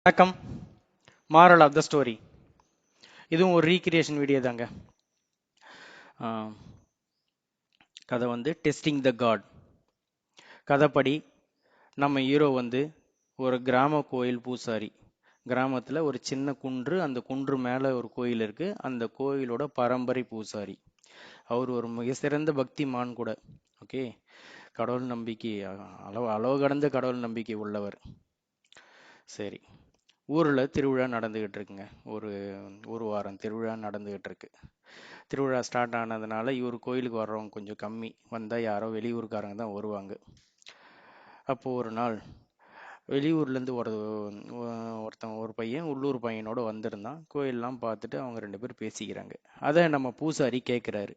வணக்கம். Moral of the story. இதுவும் ஒரு ரீக்ரியேஷன் வீடியோ தாங்க. கதை வந்து டெஸ்டிங் த காட். கதைப்படி நம்ம ஹீரோ வந்து ஒரு கிராம கோயில் பூசாரி. கிராமத்தில் ஒரு சின்ன குன்று, அந்த குன்று மேலே ஒரு கோயில் இருக்கு. அந்த கோயிலோட பரம்பரை பூசாரி. அவர் ஒரு மிக சிறந்த பக்திமான் கூட. ஓகே, கடவுள் நம்பிக்கை, அளவு கடந்த கடவுள் நம்பிக்கை உள்ளவர். சரி, ஊரில் திருவிழா நடந்துக்கிட்டு இருக்குங்க. ஒரு ஒரு வாரம் திருவிழா நடந்துக்கிட்டு இருக்கு. திருவிழா ஸ்டார்ட் ஆனதுனால இவர் கோயிலுக்கு வர்றவங்க கொஞ்சம் கம்மி. வந்தால் யாரோ வெளியூருக்காரங்க தான் வருவாங்க. அப்போது ஒரு நாள் வெளியூர்லேருந்து ஒருத்தன் ஒரு பையன் உள்ளூர் பையனோட வந்திருந்தான். கோயிலெலாம் பார்த்துட்டு அவங்க 2 பேர் பேசிக்கிறாங்க. அதை நம்ம பூசாரி கேட்குறாரு,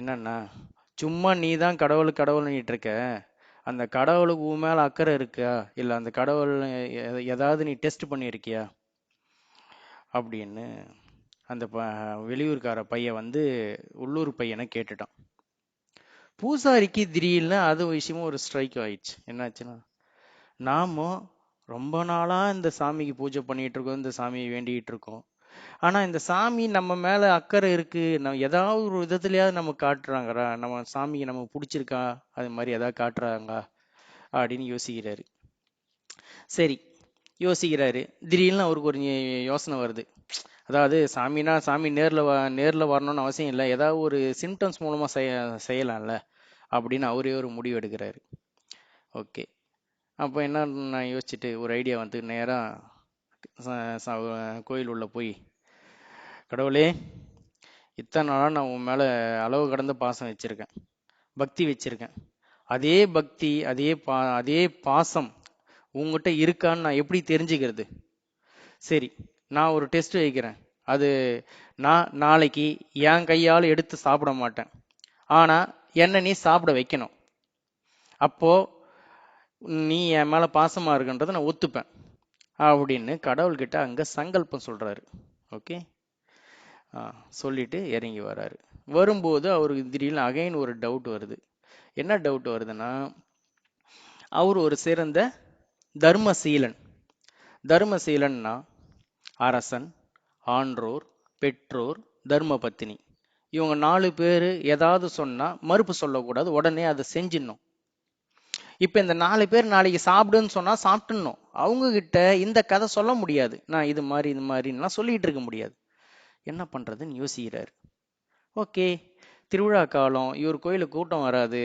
என்னன்னா, சும்மா நீ தான் கடவுள்னிட்டு இருக்க, அந்த கடவுளுக்கு உன் மேலே அக்கறை இருக்கா, இல்லை அந்த கடவுள் ஏதாவது நீ டெஸ்ட் பண்ணியிருக்கியா அப்படின்னு அந்த வெளியூர்கார பையன் வந்து உள்ளூர் பையனை கேட்டுட்டான். பூசாரிக்கு திடீர்னு அது விஷயமும் ஒரு ஸ்ட்ரைக் ஆயிடுச்சு. என்னாச்சுன்னா, நாம ரொம்ப நாளா இந்த சாமிக்கு பூஜை பண்ணிட்டு இருக்கோம், இந்த சாமியை வேண்டிகிட்டு இருக்கோம். ஆனா இந்த சாமி நம்ம மேல அக்கறை இருக்கு, நம்ம ஏதாவது ஒரு விதத்துலயாவது நம்ம காட்டுறாங்களா, நம்ம சாமிக்கு நம்ம பிடிச்சிருக்கா, அது மாதிரி ஏதாவது காட்டுறாங்க அப்படின்னு யோசிக்கிறாரு. சரி, யோசிக்கிறாரு. திடீர்னு அவருக்கு ஒரு யோசனை வருது. அதாவது சாமினா சாமி நேரில் வரணும்னு அவசியம் இல்லை, ஏதாவது ஒரு சிம்டம்ஸ் மூலமாக செய்யலாம்ல அப்படின்னு அவரே ஒரு முடிவு எடுக்கிறாரு. ஓகே, அப்போ என்ன நான் யோசிச்சுட்டு ஒரு ஐடியா வந்து நேராக கோயில் உள்ள போய், கடவுளே, இத்தனை நாளாக நான் உன் மேலே அளவு கடந்த பாசம் வச்சுருக்கேன், பக்தி வச்சுருக்கேன். அதே பக்தி, அதே பாசம் உங்ககிட்ட இருக்கான்னு நான் எப்படி தெரிஞ்சுக்கிறது? சரி, நான் ஒரு டெஸ்ட் வைக்கிறேன். அது, நான் நாளைக்கு என் கையால் எடுத்து சாப்பிட மாட்டேன், ஆனால் என்னை நீ சாப்பிட வைக்கணும். அப்போ நீ என் மேலே பாசமாக இருக்குன்றதை நான் ஒத்துப்பேன் அப்படின்னு கடவுள்கிட்ட அங்கே சங்கல்பம் சொல்கிறாரு. ஓகே, சொல்லிட்டு இறங்கி வராரு. வரும்போது அவருக்கு திடீர்னு அகைன் ஒரு டவுட் வருது. என்ன டவுட் வருதுன்னா, அவர் ஒரு சிறந்த தர்மசீலன். தர்மசீலன்னா அரசன், ஆன்றோர், பெற்றோர், தர்மபத்தினி, இவங்க 4 பேர் ஏதாவது சொன்னா மறுப்பு சொல்லக்கூடாது, உடனே அதை செஞ்சிடணும். இப்ப இந்த 4 பேர் நாளைக்கு சாப்பிடுன்னு சொன்னா சாப்பிட்டுணும். அவங்க கிட்ட இந்த கதை சொல்ல முடியாது, நான் இது மாதிரிலாம் சொல்லிட்டு இருக்க முடியாது. என்ன பண்றதுன்னு யோசிக்கிறாரு. ஓகே, திருவிழா காலம், இவர் கோயிலுக்கு கூட்டம் வராது.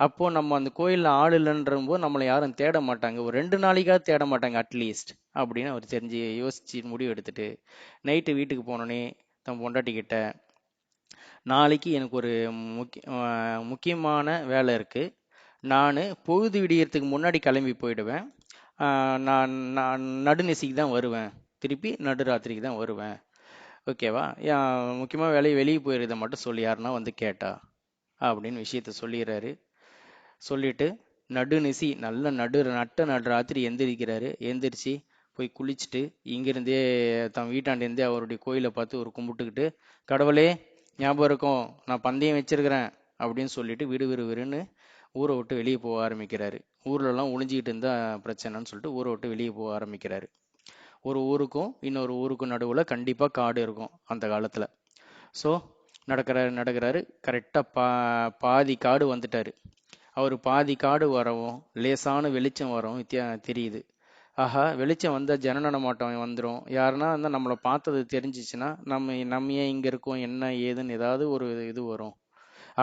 அப்போ நம்ம அந்த கோயிலில் ஆள் இல்லைன்ற போது நம்மளை யாரும் தேட மாட்டாங்க, ஒரு 2 நாளைக்காவது தேட மாட்டாங்க அட்லீஸ்ட் அப்படின்னு அவர் தெரிஞ்சு யோசிச்சு முடிவு எடுத்துட்டு நைட்டு வீட்டுக்கு போனோடனே தன் பொண்டாட்டிக்கிட்ட, நாளைக்கு எனக்கு ஒரு முக்கியமான வேலை இருக்குது, நான் பொழுது விடியறதுக்கு முன்னாடி கிளம்பி போயிடுவேன், நான் நடுநிசிக்கு தான் வருவேன், திருப்பி நடுராத்திரிக்கு தான் வருவேன், ஓகேவா? முக்கியமாக வேலையை வெளியே போயிருதை மட்டும் சொல்லி யாருன்னா வந்து கேட்டா அப்படின்னு விஷயத்த சொல்லிடுறாரு. சொல்லிட்டு நடுநிசி நல்ல நடுராத்திரி எந்திரிக்கிறாரு. எந்திரிச்சு போய் குளிச்சுட்டு இங்கிருந்தே தன் வீட்டாண்டேருந்தே அவருடைய கோயிலை பார்த்து ஒரு கும்பிட்டுக்கிட்டு, கடவுளே, ஞாபகம் இருக்கும், நான் பந்தயம் வச்சிருக்கிறேன் அப்படின்னு சொல்லிட்டு விறுவிறுன்னு ஊரை விட்டு வெளியே போக ஆரம்பிக்கிறாரு. ஊர்லலாம் ஒளிஞ்சிக்கிட்டு இருந்தா பிரச்சனைன்னு சொல்லிட்டு ஊரை விட்டு வெளியே போக ஆரம்பிக்கிறாரு. ஒரு ஊருக்கும் இன்னொரு ஊருக்கும் நடுவில் கண்டிப்பாக காடு இருக்கும் அந்த காலத்தில். ஸோ நடக்கிறாரு. கரெக்டாக பாதி காடு வந்துட்டாரு. அவர் பாதி காடு வரவும் லேசான வெளிச்சம் வரவும் தெரியுது. ஆஹா, வெளிச்சம் வந்தால் ஜன நடமாட்டம் வந்துடும், யாருன்னா வந்து நம்மளை பார்த்தது தெரிஞ்சிச்சுன்னா நம்ம ஏன் இங்கே இருக்கோம், என்ன ஏதுன்னு ஏதாவது ஒரு இது வரும்,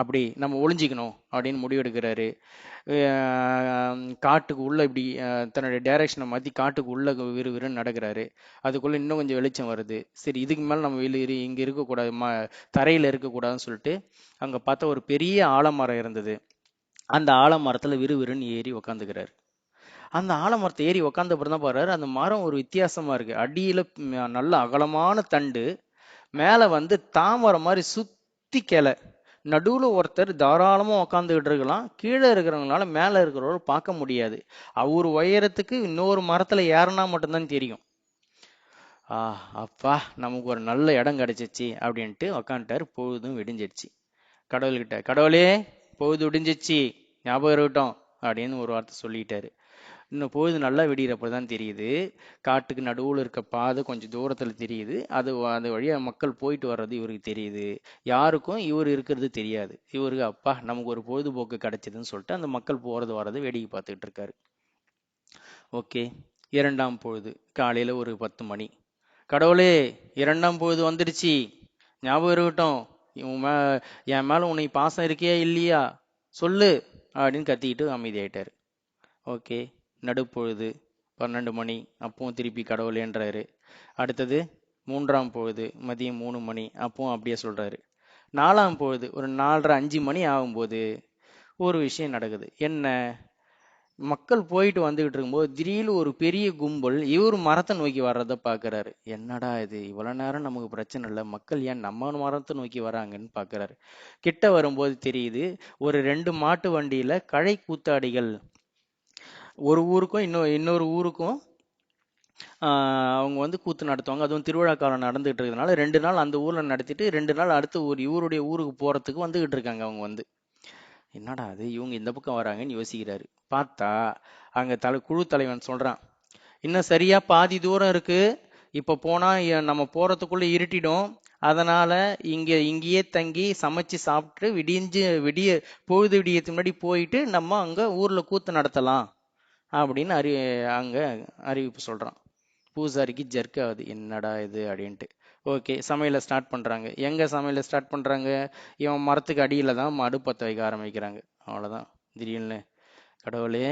அப்படி நம்ம ஒளிஞ்சிக்கணும் அப்படின்னு முடிவெடுக்கிறாரு. காட்டுக்கு உள்ள இப்படி தன்னுடைய டைரக்ஷனை மாற்றி காட்டுக்கு உள்ள விறுவிறுன்னு நடக்கிறாரு. அதுக்குள்ளே இன்னும் கொஞ்சம் வெளிச்சம் வருது. சரி, இதுக்கு மேலே நம்ம இங்கே இருக்கக்கூடாது, தரையில் இருக்கக்கூடாதுன்னு சொல்லிட்டு அங்கே பார்த்தா ஒரு பெரிய ஆலமரம் இருந்தது. அந்த ஆலமரத்தில் விறுவிறுன்னு ஏறி உக்காந்துக்கிறாரு. அந்த ஆலமரத்தை ஏறி உக்காந்த அப்புறம் தான் பாருறாரு, அந்த மரம் ஒரு வித்தியாசமா இருக்கு. அடியில் நல்ல அகலமான தண்டு, மேலே வந்து தாமரை மாதிரி சுத்தி கிளை, நடுவில் ஒருத்தர் தாராளமாக உக்காந்துக்கிட்டு இருக்கலாம். கீழே இருக்கிறவங்களால மேலே இருக்கிறவரை பார்க்க முடியாது. அவர் உயரத்துக்கு இன்னொரு மரத்தில் ஏறினா மட்டும்தான் தெரியும். அப்பா, நமக்கு ஒரு நல்ல இடம் கிடைச்சிச்சு அப்படின்ட்டு உக்காந்துட்டார். பொழுதும் விடிஞ்சிடுச்சு. கடவுளே, பொழுது விடிஞ்சிச்சு, ஞாபகம் இருக்கட்டும் அப்படின்னு ஒரு வார்த்தை சொல்லிட்டாரு. இன்னும் பொழுது நல்லா விடிகிறப்ப தான் தெரியுது. காட்டுக்கு நடுவில் இருக்க பாதை கொஞ்சம் தூரத்தில் தெரியுது. அது வழியாக மக்கள் போயிட்டு வர்றது இவருக்கு தெரியுது. யாருக்கும் இவர் இருக்கிறது தெரியாது. இவருக்கு அப்பா நமக்கு ஒரு பொழுதுபோக்கு கிடைச்சதுன்னு சொல்லிட்டு அந்த மக்கள் போகிறது வர்றது வேடிக்கை பார்த்துக்கிட்டு இருக்காரு. ஓகே, இரண்டாம் பொழுது காலையில் ஒரு 10 மணி. கடவுளே, இரண்டாம் பொழுது வந்துடுச்சு, ஞாபகம் இருக்கட்டும், என் மேலே உன்னை பாசம் இருக்கியா இல்லையா சொல்லு அப்படின்னு கத்திக்கிட்டு அமைதியாயிட்டாரு. ஓகே, நடுப்பொழுது 12 மணி, அப்பவும் திருப்பி கடவுளேன்றாரு. அடுத்தது மூன்றாம் பொழுது மதியம் 3 மணி, அப்பவும் அப்படியே சொல்றாரு. நாலாம் பொழுது ஒரு 4:30 5 மணி ஆகும்போது ஒரு விஷயம் நடக்குது. என்ன, மக்கள் போயிட்டு வந்துகிட்டு இருக்கும்போது திடீர்னு ஒரு பெரிய கும்பல் இவர் மரத்தை நோக்கி வர்றதை பாக்குறாரு. என்னடா இது, இவ்வளவு நேரம் நமக்கு பிரச்சனை இல்லை, மக்கள் ஏன் நம்ம மரத்தை நோக்கி வராங்கன்னு பாக்குறாரு. கிட்ட வரும்போது தெரியுது, ஒரு 2 மாட்டு வண்டியில கழை கூத்தாடிகள் ஒரு ஊருக்கும் இன்னொரு ஊருக்கும் அவங்க வந்து கூத்து நடத்துவாங்க. அதுவும் திருவிழா காலம் நடந்துகிட்டு இருக்கிறதுனால 2 நாள் அந்த ஊர்ல நடத்திட்டு 2 நாள் அடுத்த ஊர் இவருடைய ஊருக்கு போறதுக்கு வந்துகிட்டு இருக்காங்க. அவங்க வந்து என்னடா அது இவங்க இந்த பக்கம் வராங்கன்னு யோசிக்கிறாரு. பார்த்தா அங்க குழு தலைவன் சொல்றான், இன்னும் சரியா பாதி தூரம் இருக்கு, இப்ப போனா நம்ம போறதுக்குள்ள இருட்டிடும், அதனால இங்கேயே தங்கி சமைச்சு சாப்பிட்டு பொழுது விடியத்துக்கு முன்னாடி போயிட்டு நம்ம அங்க ஊர்ல கூத்து நடத்தலாம் அப்படின்னு அங்க அறிவிப்பு சொல்றான். பூசாரிக்கு ஜர்க் ஆகுது, என்னடா இது அப்படின்ட்டு. ஓகே, சமையலை ஸ்டார்ட் பண்றாங்க. எங்க சமையலை ஸ்டார்ட் பண்றாங்க, இவன் மரத்துக்கு அடியில தான் அடுப்பத்தை வைக்க ஆரம்பிக்கிறாங்க. அவ்வளவுதான். திடீர்னு, கடவுளே,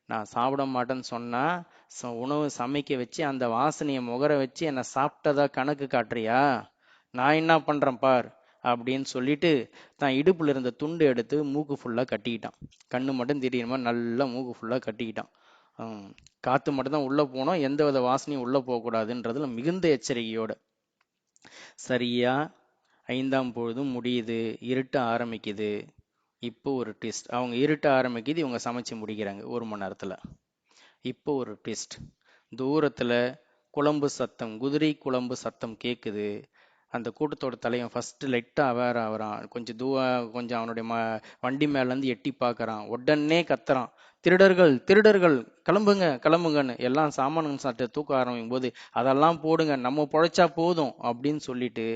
நான் சாப்பிட மாட்டேன்னு சொன்னா உணவு சமைக்க வச்சு அந்த வாசனையை முகர வச்சு என்னை சாப்பிட்டதா கணக்கு காட்டுறியா, நான் என்ன பண்றேன் பார் அப்படின்னு சொல்லிட்டு தான் இடுப்புல இருந்த துண்டு எடுத்து மூக்கு ஃபுல்லா கட்டிக்கிட்டான். கண்ணு மட்டும் திடீர்னு நல்லா மூக்கு ஃபுல்லா கட்டிக்கிட்டான். காத்து மட்டும்தான் உள்ள போனோம், எந்த வித வாசனையும் உள்ள போகக்கூடாதுன்றதுல மிகுந்த எச்சரிக்கையோட. சரியா 5ஆம் பொழுதும் முடியுது, இருட்ட ஆரம்பிக்குது. இப்போ ஒரு ட்விஸ்ட், அவங்க இருட்ட ஆரம்பிக்குது, இவங்க சமைச்சு முடிக்கிறாங்க 1 மணி நேரத்துல. இப்போ ஒரு ட்விஸ்ட், தூரத்துல குழம்பு சத்தம், குதிரை குழம்பு சத்தம் கேக்குது. அந்த கூட்டத்தோட தலைவன் ஃபர்ஸ்ட் லைட்டா அவேர் ஆகுறான். கொஞ்சம் அவனுடைய வண்டி மேல இருந்து எட்டி பாக்குறான். உடனே கத்துறான், திருடர்கள் திருடர்கள், கிளம்புங்க கிளம்புங்கன்னு. எல்லாம் சாமானுங்க சட்டை தூக்க ஆரம்பிக்கும் போது, அதெல்லாம் போடுங்க, நம்ம பொழைச்சா போதும் அப்படின்னு சொல்லிட்டு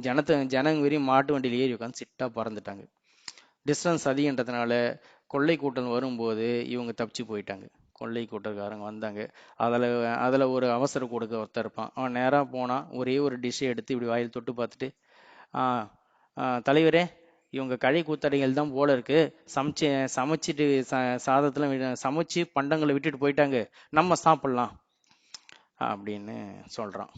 ஜனங்க வெறி மாட்டு வண்டியில ஏறி உட்காந்து சிட்டா பறந்துட்டாங்க. டிஸ்டன்ஸ் அதிகன்றதுனால கொள்ளை கூட்டம் வரும்போது இவங்க தப்பிச்சு போயிட்டாங்க. கொள்ளை கூட்டக்காரங்க வந்தாங்க. அதில் ஒரு அவசர கொடுக்க ஒருத்தர் இருப்பான். அவன் நேராக போனான், ஒரே ஒரு டிஷ்ஷை எடுத்து இப்படி வாயில் தொட்டு பார்த்துட்டு, தலைவரே, இவங்க கழை கூத்தடைகள் தான் போல இருக்கு, சமைச்சிட்டு சாதத்தில் சமைச்சு பண்டங்களை விட்டுட்டு போயிட்டாங்க, நம்ம சாப்பிட்லாம் அப்படின்னு சொல்கிறான்.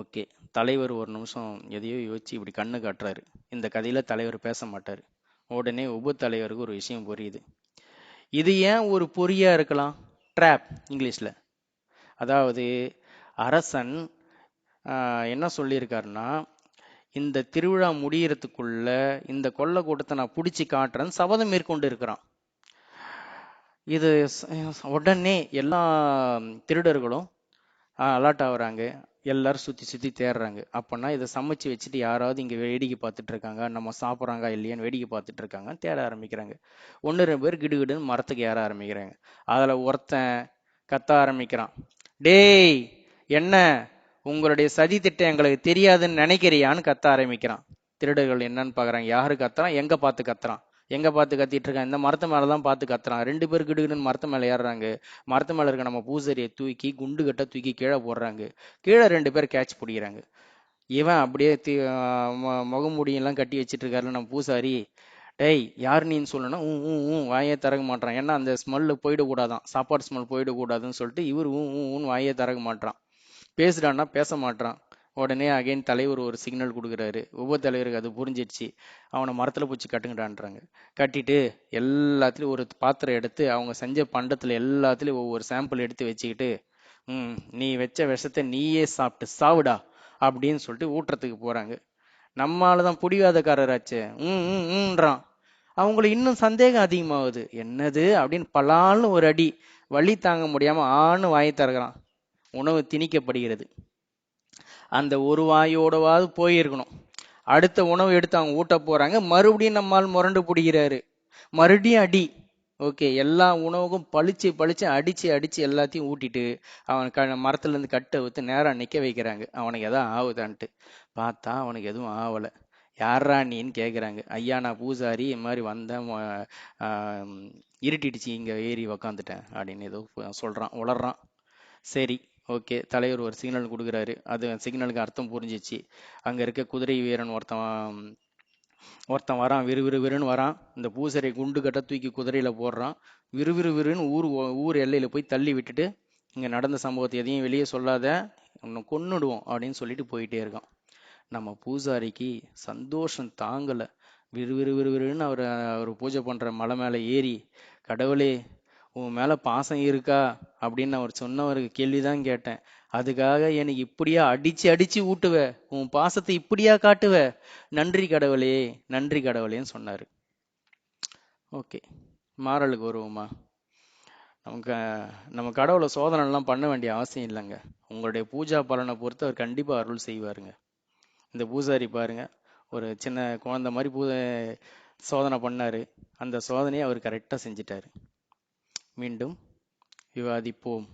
ஓகே, தலைவர் ஒரு நிமிஷம் எதையோ யோசிச்சு இப்படி கண்ணு காட்டுறாரு. இந்த கதையில தலைவர் பேச மாட்டார். உடனே உப தலைவருக்கு ஒரு விஷயம் புரியுது. இது ஏன் ஒரு பொறியா இருக்கலாம், ட்ராப் இங்கிலீஷ்ல. அதாவது அரசன் என்ன சொல்லியிருக்காருன்னா, இந்த திருவிழா முடியறதுக்குள்ள இந்த கொள்ளை கூட்டத்தை நான் பிடிச்சி காட்டுறேன்னு சபதம் மேற்கொண்டு இருக்கிறான். இது உடனே எல்லா திருடர்களும் அலர்ட் ஆகுறாங்க. எல்லாரும் சுத்தி சுத்தி தேடுறாங்க. அப்பன்னா இதை சமைச்சு வச்சுட்டு யாராவது இங்க வேடிக்கை பார்த்துட்டு இருக்காங்க, நம்ம சாப்பிட்றாங்க இல்லையான்னு வேடிக்கை பார்த்துட்டு இருக்காங்க, தேட ஆரம்பிக்கிறாங்க. 1-2 பேர் கிடுகிடுன்னு மரத்துக்கு ஏற ஆரம்பிக்கிறாங்க. அதுல ஒருத்தன் கத்த ஆரம்பிக்கிறான், டேய், என்ன உங்களுடைய சதி திட்டம் எங்களுக்கு தெரியாதுன்னு நினைக்கிறியான்னு கத்த ஆரம்பிக்கிறான். திருடர்கள் என்னன்னு பாக்குறாங்க, யாரு கத்துறான், எங்க பார்த்து கத்துறான், எங்க பார்த்து கத்திட்டு இருக்கான், இந்த மரத்து மேலதான் பார்த்து கத்துறான். 2 பேர் கிடுகிடுன்னு மரத்து மேல ஏறுறாங்க. மரத்து மேல இருக்க நம்ம பூசரியை தூக்கி குண்டு கட்ட தூக்கி கீழே போடுறாங்க. கீழே 2 பேர் கேட்ச் பிடிக்கிறாங்க. இவன் அப்படியே முகமூடியெல்லாம் கட்டி வச்சிட்டு இருக்காரு நம்ம பூசாரி. டேய், யார் நீன்னு சொல்லணும், வாயே திறக்க மாட்டான். ஏன்னா அந்த ஸ்மெல்லு போயிடக்கூடாதான், சாப்பாடு ஸ்மெல் போயிடக்கூடாதுன்னு சொல்லிட்டு இவர் ஊன்னு வாயே திறக்க மாட்டான். பேசுறான்னா பேச மாட்டான். உடனே அகைன் தலைவர் ஒரு சிக்னல் கொடுக்குறாரு. உப தலைவருக்கு அது புரிஞ்சிடுச்சு. அவனை மரத்துல பூச்சி கட்டுங்கடான்றாங்க. கட்டிட்டு எல்லாத்துலயும் ஒரு பாத்திரம் எடுத்து அவங்க செஞ்ச பண்டத்துல எல்லாத்துலயும் ஒவ்வொரு சாம்பிள் எடுத்து வச்சுக்கிட்டு, நீ வச்ச விஷத்தை நீயே சாப்பிட்டு சாவுடா அப்படின்னு சொல்லிட்டு ஊட்டுறதுக்கு போறாங்க. நம்மாலதான் புடிவாதக்காரராச்சு. ம்ன்றான். அவங்களுக்கு இன்னும் சந்தேகம் அதிகமாகுது. என்னது அப்படின்னு பலால்னு ஒரு அடி, வலி தாங்க முடியாம ஆன்னு வாயை திறக்கிறான். உணவு திணிக்கப்படுகிறது. அந்த ஒரு வாயோடவாது போயிருக்கணும். அடுத்த உணவு எடுத்து அவங்க ஊட்ட போறாங்க. மறுபடியும் நம்மால் முரண்டு பிடிக்கிறாரு. மறுபடியும் அடி. ஓகே, எல்லா உணவுக்கும் பளிச்சு பளிச்சு அடிச்சு அடிச்சு எல்லாத்தையும் ஊட்டிட்டு அவன் மரத்துல இருந்து கட்டை வித்து நேரா நிக்க வைக்கிறாங்க. அவனுக்கு எதாவது ஆகுதான்ட்டு பார்த்தா அவனுக்கு எதுவும் ஆகல. யார்ரா நீன்னு கேக்குறாங்க. ஐயா நான் பூசாரி, இந்த மாதிரி வந்தேன், இருட்டிடுச்சு இங்க ஏறி உக்காந்துட்டேன் அப்படின்னு ஏதோ சொல்றான், உளறான். சரி, ஓகே, தலைவர் ஒரு சிக்னல் கொடுக்குறாரு. அது சிக்னலுக்கு அர்த்தம் புரிஞ்சிச்சு. அங்க இருக்க குதிரை வீரன் ஒருத்தன் ஒருத்தன் வரான், விறுவிறுவிறுன்னு வரான். இந்த பூசரை குண்டு கட்ட தூக்கி குதிரையில போடுறான். விறுவிறுவிறுன்னு ஊர் எல்லையில போய் தள்ளி விட்டுட்டு, இங்க நடந்த சம்பவத்தை எதையும் வெளியே சொல்லாத, உன்னை கொன்னுடுவோம் அப்படின்னு சொல்லிட்டு போயிட்டே இருக்கான். நம்ம பூசாரிக்கு சந்தோஷம் தாங்கல. விறுவிறுவிறுவிறுன்னு அவர் பூஜை பண்ற மலை மேல ஏறி, கடவுளே உன் மேல பாசம் இருக்கா அப்படின்னு அவர் சொன்னவருக்கு கேள்விதான் கேட்டேன். அதுக்காக எனக்கு இப்படியா அடிச்சு அடிச்சு ஊட்டுவ, உன் பாசத்தை இப்படியா காட்டுவ, நன்றி கடவுளே, நன்றி கடவுளேன்னு சொன்னாரு. ஓகே, மாறலுக்கு வருவோமா? நமக்கு நம்ம கடவுளை சோதனை எல்லாம் பண்ண வேண்டிய அவசியம் இல்லைங்க. உங்களுடைய பூஜா பலனை பொறுத்து அவர் கண்டிப்பா அருள் செய்வாருங்க. இந்த பூசாரி பாருங்க, ஒரு சின்ன குழந்தை மாதிரி சோதனை பண்ணாரு. அந்த சோதனையை அவர் கரெக்டா செஞ்சிட்டாரு. மீண்டும் விவாதிப்போம்.